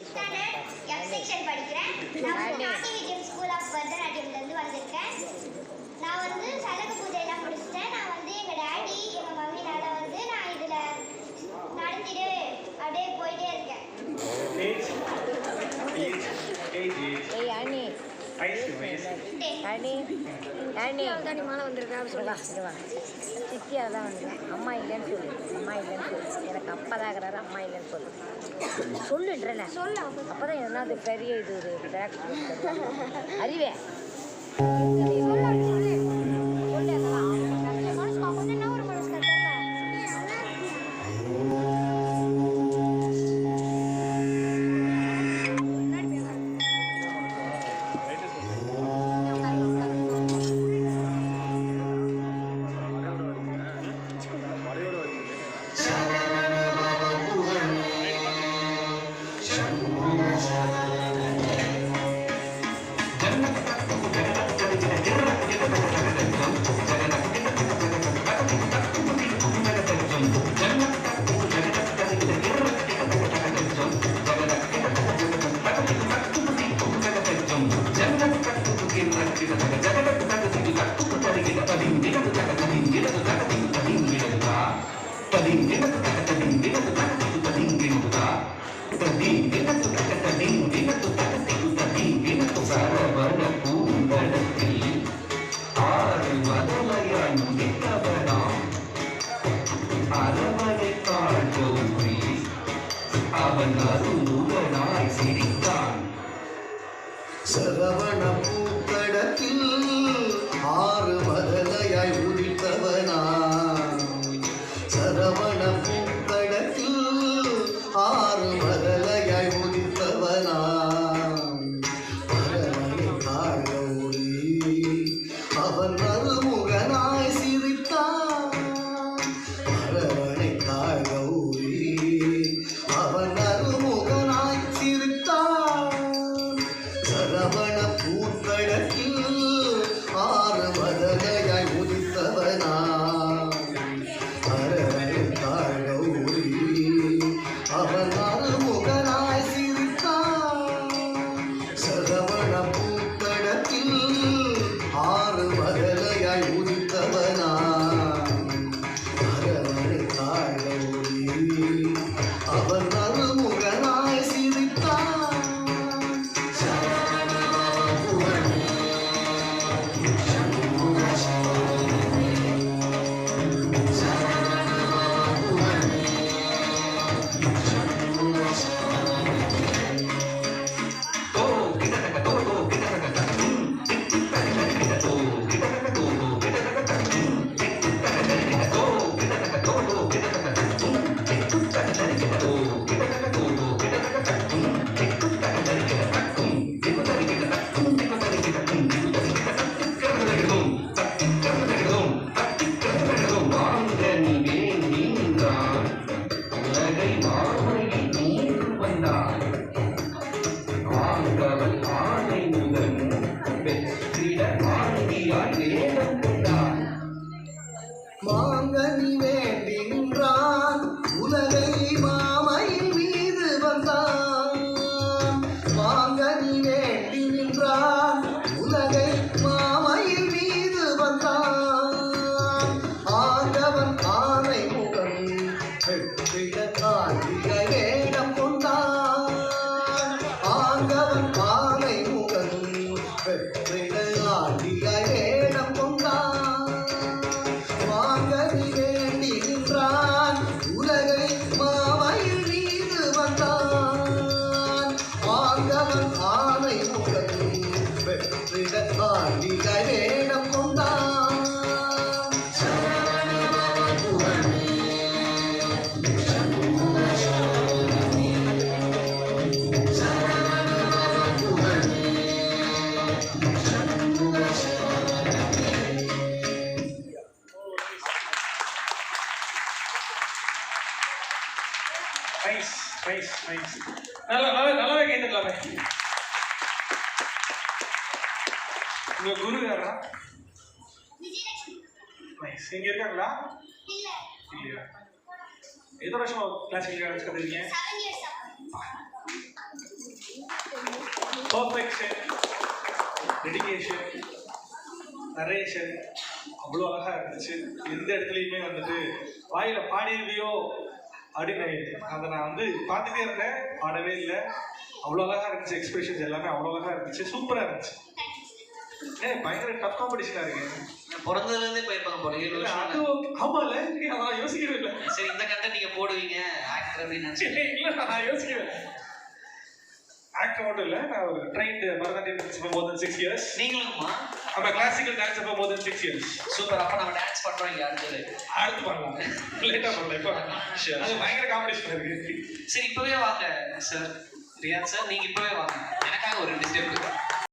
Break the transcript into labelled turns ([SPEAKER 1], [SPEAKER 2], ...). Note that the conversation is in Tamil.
[SPEAKER 1] F section படிக்கிறேன். நான் நாட்டி விஜயம் ஸ்கூல் ஆஃப் பரதநாட்டியம்ல இருந்து வந்திருக்கேன். நான் வந்து சலக பூஜை எல்லாம் முடிச்சிட்டேன். நான் வந்து எங்க டாடி எங்க மம்மினால வந்து நான் இதுல நடத்திட்டு அப்படியே போயிட்டே இருக்கேன்.
[SPEAKER 2] ஏய் அண்ணி அண்ணி மாலை வந்திருக்கேன் சொல்லலாம் சித்தியால் தான் வந்துருக்கேன். அம்மா இல்லைன்னு சொல்லு, அம்மா இல்லைன்னு சொல்லு. எனக்கு அப்பா தான் இருக்கிறாரு, அம்மா இல்லைன்னு சொல்லு. சொல்லுன்றேன் சொல்ல அப்போ தான் என்ன அது பெரிய இது ஒரு அறிவே
[SPEAKER 3] சரவண பூக்கடத்தில் ஆறு மதலையாய் உதித்தவனா சரவண பூக்கடத்தில் ஆறு மதலையாய் உதித்தவனா பரமனை தாழோடி அவன் மறுமுகனாய் சிரித்தான் பரமனை தாழோடி அவன் மறுமுகனாய் சிரித்தான் சரவண பூக்கடத்தில் ஆறு மதலையாய் உதித்தவனா அரவணை தாழோடி அவன் மறுமுகனாய் சிரித்தான் சரவண பூக்கடத்தில் ஆறு மதலையாய் உதித்தவனா அரவணை தாழோடி அவன் மறுமுகனாய் சிரித்தான் மாங்கனி வேண்டி நின்றான் உலகை மாமையின் மீது வந்தான் மாங்கனி வேண்டி நின்றான் உலகை மாமையின் மீது வந்தான் ஆண்டவன் ஆனை முகம் வெற்றிட காட்டிய வேடம் கொண்டான் ஆண்டவன் ஆனை முகம் வெற்றிட காட்டிய வேடம் கொண்டான் மாங்கனி வேண்டி நின்றான் உலகை மாமையில் மீது வந்தான் ஆண்டவன் ஆனை முகம் வெற்றிட காட்டிய வேடம் கொண்டான்
[SPEAKER 4] நல்லாவே கேட்டுக்கலாமே. உங்க குரு யாரா? இங்க இருக்காங்களா? இல்லையா? எத்தனை வருஷமா கிளாசிக்கல் டான்ஸ் கத்துறீங்க?
[SPEAKER 1] 7 years.
[SPEAKER 4] பர்ஃபெக்ஷன், டெடிகேஷன், நரேஷன் அவ்வளோ அழகா இருந்துச்சு. எந்த இடத்துலையுமே வந்துட்டு வாயில பாடிடுவியோ அப்படின்னு அதை நான் வந்து பார்த்துட்டே இருந்தேன், பாடவே இல்லை. அவ்வளோ அழகா இருந்துச்சு, எக்ஸ்பிரஷன்ஸ் எல்லாமே அவ்வளோ அழகா இருந்துச்சு, சூப்பரா இருந்துச்சு. பயங்கர டஃப் காம்படிஷனா இருக்கு.
[SPEAKER 5] பிறந்ததுல இருந்தே போயிருப்பாங்க போல 7 வருஷம்.
[SPEAKER 4] அது ஆமால, நான் யோசிக்கவே இல்லை.
[SPEAKER 5] சரி, இந்த கண்டென்ட் நீங்க போடுவீங்க ஆக்டர் அப்படின்னு நினைச்சேன்.
[SPEAKER 4] இல்லை, நான் யோசிக்கவே இல்லை. ஆக்டர் மட்டும் இல்லை, நான் ஒரு ட்ரைன்டு பரதநாட்டியம் டான்ஸர் மோர் தென் 6 இயர்ஸ்.
[SPEAKER 5] நீங்களுமா?
[SPEAKER 4] நம்ம கிளாசிக்கல் டான்ஸர் மோர் தென் 6 இயர்ஸ்.
[SPEAKER 5] சூப்பர். அப்ப நம்ம டான்ஸ் பண்றோம் இங்க அடுத்தது.
[SPEAKER 4] அடுத்து பண்ணலாம், லேட்டா பண்ணலாம். இப்போ அது பயங்கர காம்படிஷன் இருக்கு.
[SPEAKER 5] சரி, இப்பவே வாங்க சார். ரியான் சார், நீங்க இப்பவே வாங்க, எனக்காக ஒரு 2 ஸ்டெப்.